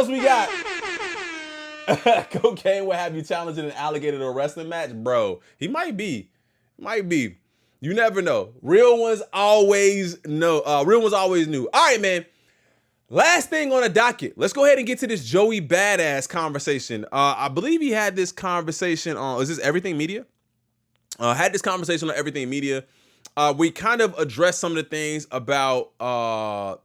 else we got? Cocaine will have you challenging an alligator to a wrestling match, bro. He might be. You never know. Real ones always know. Real ones always knew. All right, man. Last thing on the docket. Let's go ahead and get to this Joey BadA conversation. I believe he had this conversation on, is this Everything Media? Had this conversation on Everything Media. We kind of addressed some of the things about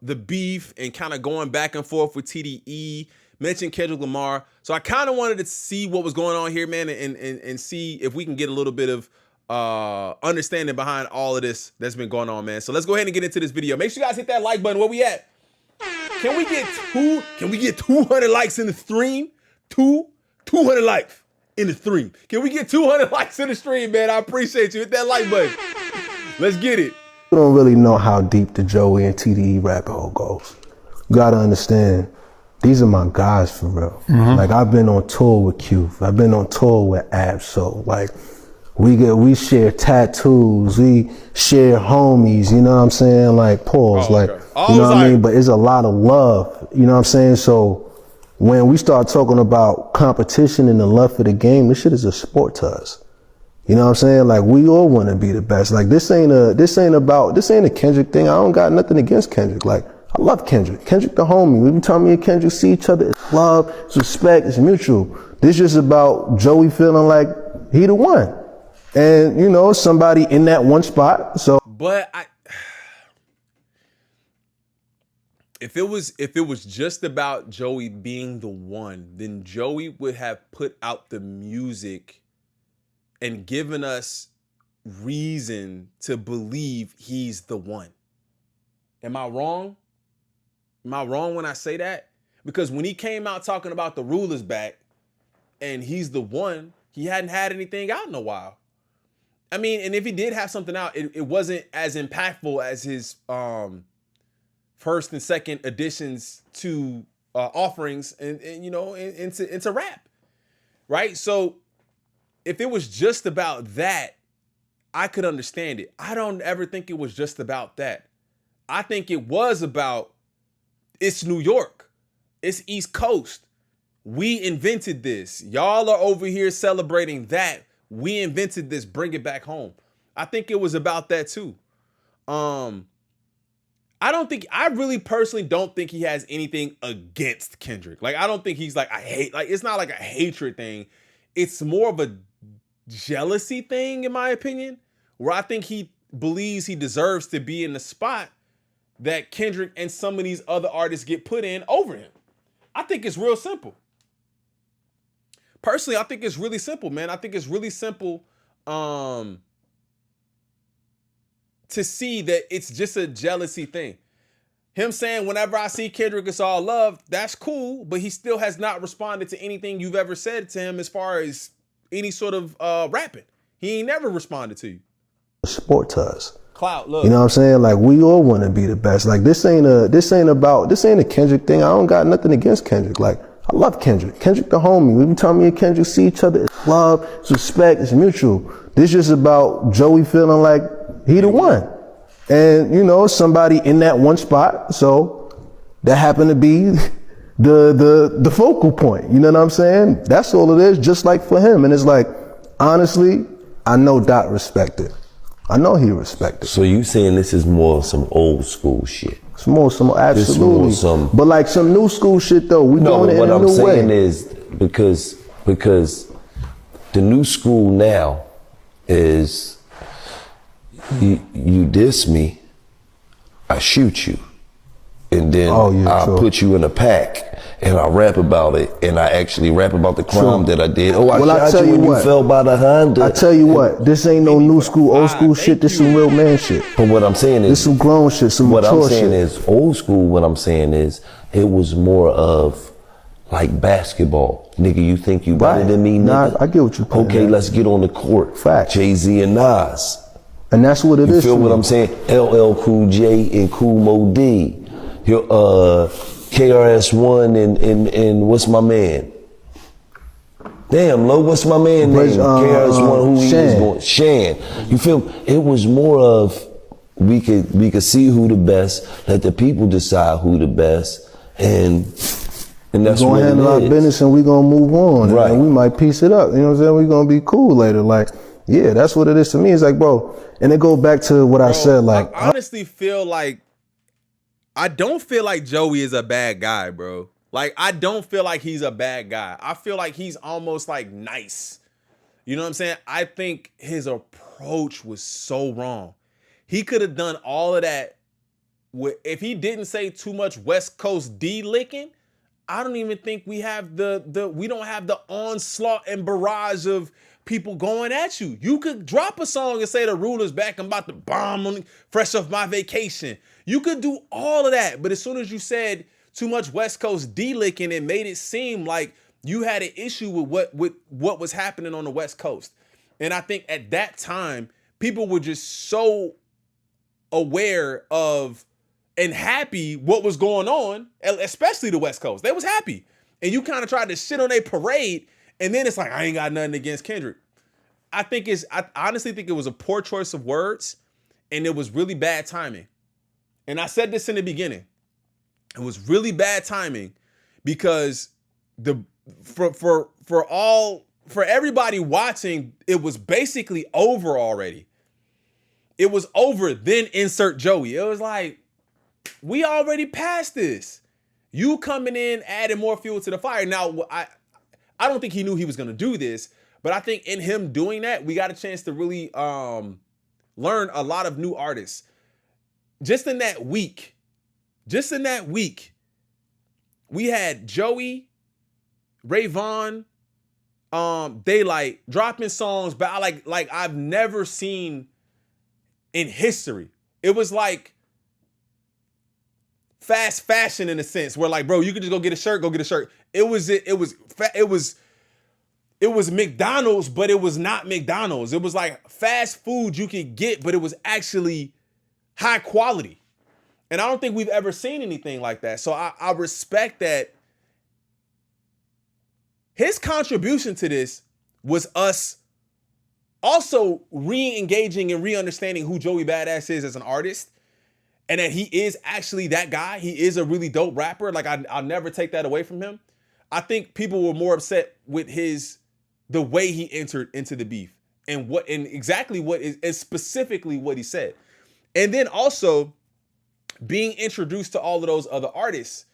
the beef and kind of going back and forth with TDE, mentioned Kendrick Lamar. So I kind of wanted to see what was going on here, man, and see if we can get a little bit of understanding behind all of this that's been going on, man. So let's go ahead and get into this video. Make sure you guys hit that like button. Where we at? Can we get 200 likes in the stream? 200 likes in the stream. Can we get 200 likes in the stream, man? I appreciate you. Hit that like button. Let's get it. You don't really know how deep the Joey and TDE rabbit hole goes. You gotta understand, these are my guys for real. Like, I've been on tour with Q. I've been on tour with Absol. Like, we share tattoos, we share homies, you know what I'm saying? Like, pause, you know what I mean? But it's a lot of love, you know what I'm saying? So when we start talking about competition and the love for the game, this shit is a sport to us. You know what I'm saying? Like, we all want to be the best. Like, this ain't a Kendrick thing. I don't got nothing against Kendrick. Like, I love Kendrick. Kendrick the homie. Every time me and Kendrick see each other, it's love, it's respect, it's mutual. This just about Joey feeling like he the one. And, you know, somebody in that one spot. So, but if it was just about Joey being the one, then Joey would have put out the music and given us reason to believe he's the one. Am I wrong? Am I wrong when I say that? Because when he came out talking about the ruler's back and he's the one, he hadn't had anything out in a while. I mean, and if he did have something out, it wasn't as impactful as his first and second additions to offerings and you know, into rap, right? So if it was just about that, I could understand it. I don't ever think it was just about that. I think it was about, it's New York, it's East Coast. We invented this. Y'all are over here celebrating that. We invented this, bring it back home. I think it was about that too. I really personally don't think he has anything against Kendrick. Like, I don't think he's like, it's not like a hatred thing. It's more of a jealousy thing, in my opinion, where I think he believes he deserves to be in the spot that Kendrick and some of these other artists get put in over him. I think it's real simple. Personally, I think it's really simple, man. I think it's really simple to see that it's just a jealousy thing. Him saying, whenever I see Kendrick, it's all love, that's cool, but he still has not responded to anything you've ever said to him as far as any sort of rapping. He ain't never responded to you. Sport to us. Clout, look. You know what I'm saying? Like, we all want to be the best. Like, this ain't a Kendrick thing. I don't got nothing against Kendrick. Like, I love Kendrick. Kendrick the homie. Every time me and Kendrick see each other, it's love, it's respect, it's mutual. This just about Joey feeling like he the one. And, you know, somebody in that one spot. So that happened to be the focal point. You know what I'm saying? That's all it is, just like for him. And it's like, honestly, I know Dot respected. I know he respected. So you saying this is more some old school shit? Some absolutely. But like some new school shit though, we doing it in a new way. What I'm saying is because the new school now is you diss me, I shoot you, and then I put you in a pack and I rap about it, and I actually rap about the crime that I did. Oh, I shot you when you fell by the Honda. I tell you what, this ain't no new school, old school shit. This some real man shit. But what I'm saying is, this some grown shit, some mature shit. What I'm saying is, old school, what I'm saying is, it was more of like basketball. Nigga, you think you better than me, nigga? Nah, I get what you're saying. Okay, let's get on the court. Fact. Jay-Z and Nas. And that's what it is. You feel what I'm saying? LL Cool J and Cool Mo D. Your KRS-One and what's my man? Damn, Lo, what's my man name? KRS-One, who he was going? Shan. You feel? It was more of we could see who the best, let the people decide who the best, and And We're that's gonna what handle it our is. business and we're gonna move on. Right. And we might piece it up. You know what I'm saying? We're gonna be cool later. Like, yeah, that's what it is to me. It's like, bro, and it goes back to what I said, like, I honestly feel like I don't feel like Joey is a bad guy, bro. Like, I don't feel like he's a bad guy. I feel like he's almost like nice. You know what I'm saying? I think his approach was so wrong. He could have done all of that if he didn't say too much West Coast D licking. I don't even think we have we don't have the onslaught and barrage of people going at you. You could drop a song and say the ruler's back, I'm about to bomb on fresh off my vacation. You could do all of that, but as soon as you said too much West Coast D-licking, it made it seem like you had an issue with what was happening on the West Coast. And I think at that time, people were just so aware of and happy what was going on, especially the West Coast. They was happy. And you kind of tried to shit on a parade, and then it's like, I ain't got nothing against Kendrick. I honestly think it was a poor choice of words, and it was really bad timing. And I said this in the beginning. It was really bad timing because for everybody watching, it was basically over already. It was over, then insert Joey. It was like, we already passed this. You coming in, adding more fuel to the fire. Now, I don't think he knew he was going to do this, but I think in him doing that, we got a chance to really learn a lot of new artists. Just in that week, we had Joey, Rayvon, Daylight dropping songs, but like I've never seen in history. It was like fast fashion in a sense, where like, bro, you could just go get a shirt. It was McDonald's, but it was not McDonald's. It was like fast food you could get, but it was actually high quality. And I don't think we've ever seen anything like that. So I respect that. His contribution to this was us also re-engaging and re-understanding who Joey Badass is as an artist, and that he is actually that guy. He is a really dope rapper. Like, I'll never take that away from him. I think people were more upset with the way he entered into the beef and specifically what he said. And then also being introduced to all of those other artists,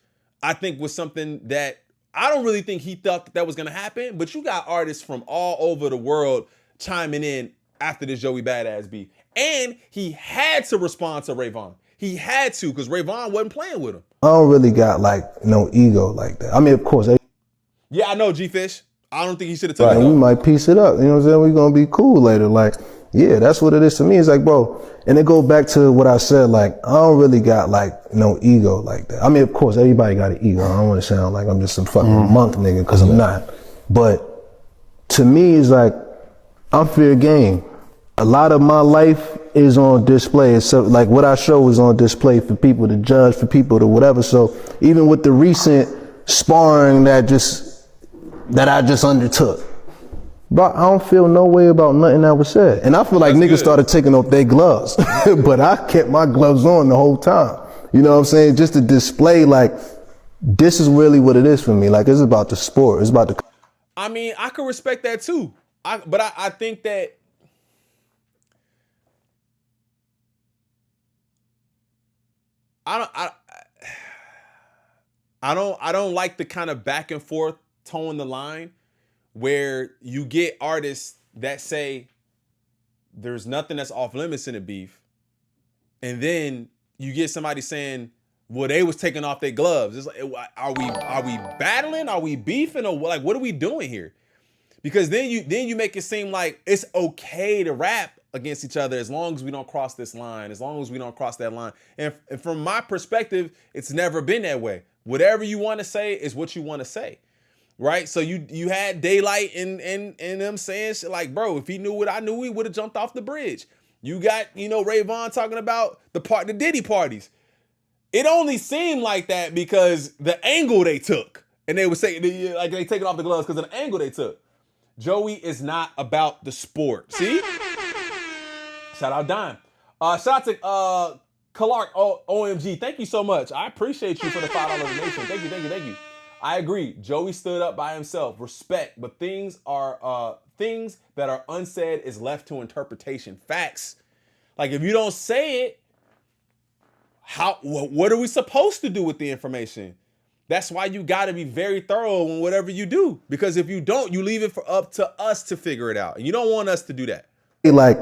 I think was something that I don't really think he thought that was going to happen, but you got artists from all over the world chiming in after this Joey Badass beef. And he had to respond to Rayvon. He had to, because Rayvon wasn't playing with him. I don't really got like no ego like that. I mean, of course. Yeah, I know, G-Fish. I don't think he should have taken Right, it. we might piece it up. You know what I'm saying? We're gonna be cool later. Like, yeah, that's what it is to me. It's like, bro, and it goes back to what I said, like, I don't really got like no ego like that. I mean, of course, everybody got an ego. I don't want to sound like I'm just some fucking monk nigga, because I'm not. But to me, it's like, I'm fair game. A lot of my life is on display. So like what I show is on display for people to judge, for people to whatever. So even with the recent sparring that I just undertook, but I don't feel no way about nothing that was said. And I feel like niggas started taking off their gloves, but I kept my gloves on the whole time. You know what I'm saying? Just to display, like, this is really what it is for me. Like, it's about the sport. It's about the. I mean, I could respect that too. But I think that I don't like the kind of back and forth towing the line where you get artists that say there's nothing that's off limits in a beef, and then you get somebody saying, well, they was taking off their gloves. It's like, are we battling? Are we beefing? Or like, what are we doing here? Because then you make it seem like it's okay to rap against each other as long as we don't cross this line, as long as we don't cross that line. And from my perspective, it's never been that way. Whatever you want to say is what you want to say, right? So you had Daylight and them saying shit like, bro, if he knew what I knew, he would have jumped off the bridge. You got, Rayvon talking about the Diddy parties. It only seemed like that because the angle they took, and they would say like they taking off the gloves because of the angle they took. Joey is not about the sport. See? Shout out Dime. Shout out to Clark OMG. Thank you so much. I appreciate you for the $5 donation. Thank you. I agree. Joey stood up by himself. Respect. But things that are unsaid is left to interpretation. Facts. Like if you don't say it, what are we supposed to do with the information? That's why you got to be very thorough in whatever you do. Because if you don't, you leave it up to us to figure it out. And you don't want us to do that. Like,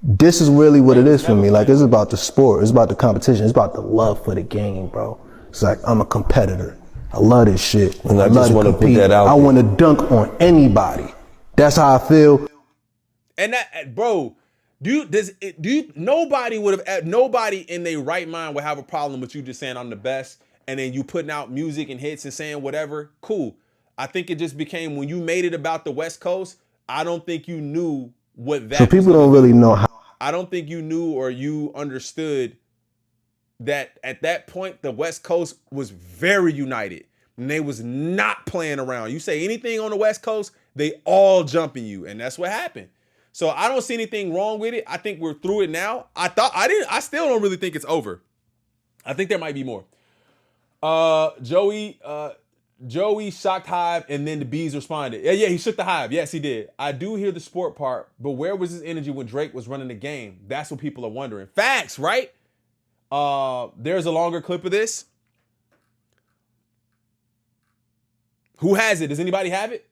this is really what it is for me. Like, it's about the sport. It's about the competition. It's about the love for the game, bro. It's like, I'm a competitor. I love this shit. And I just want to put that out. I want to dunk on anybody. That's how I feel. And that, bro, nobody in their right mind would have a problem with you just saying I'm the best, and then you putting out music and hits and saying whatever. Cool. I think it just became, when you made it about the West Coast, I don't think you knew what that. So people don't really know how. I don't think you knew or you understood that at that point the West Coast was very united and they was not playing around. You say anything on the West Coast, they all jumping you, and that's what happened. So I don't see anything wrong with it. I think we're through it now. I still don't really think it's over. I think there might be more. Joey shocked Hive, and then the bees responded. Yeah, he shook the Hive. Yes, he did. I do hear the sport part, but where was his energy when Drake was running the game? That's what people are wondering. Facts, right? There's a longer clip of this. Who has it? Does anybody have it?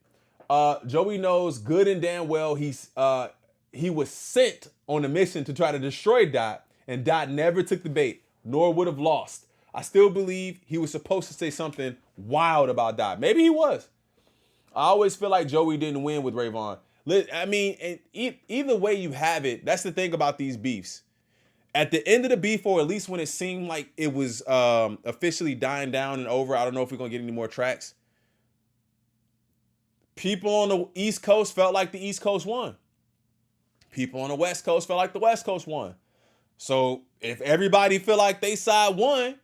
Joey knows good and damn well he was sent on a mission to try to destroy Dot, and Dot never took the bait, nor would have lost. I still believe he was supposed to say something wild about Dot. Maybe he was. I always feel like Joey didn't win with Rayvon. I mean, either way you have it, that's the thing about these beefs. At the end of the beef, or at least when it seemed like it was officially dying down and over, I don't know if we're going to get any more tracks. People on the East Coast felt like the East Coast won. People on the West Coast felt like the West Coast won. So if everybody feel like they side won,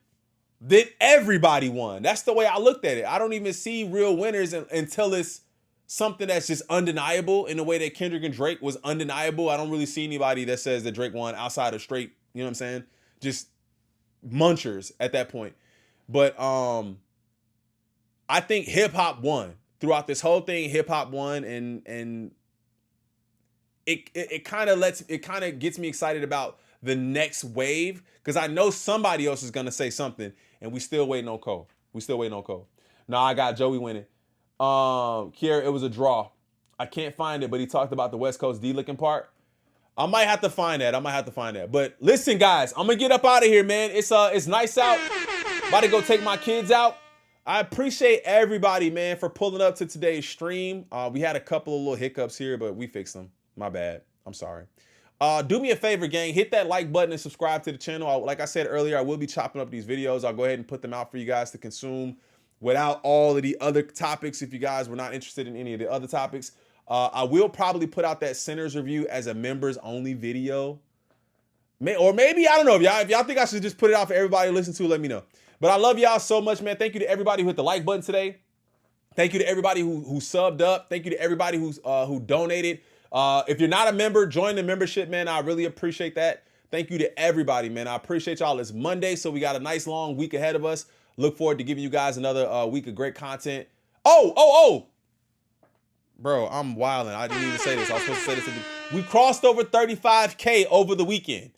then everybody won. That's the way I looked at it. I don't even see real winners until it's something that's just undeniable, in the way that Kendrick and Drake was undeniable. I don't really see anybody that says that Drake won outside of straight, you know what I'm saying? Just munchers at that point. But I think hip hop won. Throughout this whole thing, hip hop won, and it kind of gets me excited about the next wave, because I know somebody else is gonna say something, and we still waiting on Cole. No, I got Joey winning. Kiera, it was a draw. I can't find it, but he talked about the West Coast D-looking part. I might have to find that. But listen, guys, I'm gonna get up out of here, man. It's nice out. About to go take my kids out. I appreciate everybody, man, for pulling up to today's stream. We had a couple of little hiccups here, but we fixed them. My bad. I'm sorry. Do me a favor, gang. Hit that like button and subscribe to the channel. Like I said earlier, I will be chopping up these videos. I'll go ahead and put them out for you guys to consume without all of the other topics. If you guys were not interested in any of the other topics, I will probably put out that Sinners review as a members only video. Or maybe, I don't know. If y'all think I should just put it out for everybody to listen to, let me know. But I love y'all so much, man. Thank you to everybody who hit the like button today. Thank you to everybody who subbed up. Thank you to everybody who donated. If you're not a member, join the membership, man. I really appreciate that. Thank you to everybody, man. I appreciate y'all. It's Monday, so we got a nice long week ahead of us. Look forward to giving you guys another week of great content. Oh. Bro, I'm wilding. I didn't even say this. I was supposed to say this. We crossed over 35K over the weekend.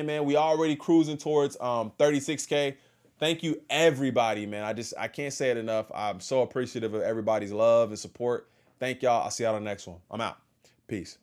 Man. We already cruising towards 36K. Thank you, everybody, man. I can't say it enough. I'm so appreciative of everybody's love and support. Thank y'all. I'll see y'all on the next one. I'm out. Peace.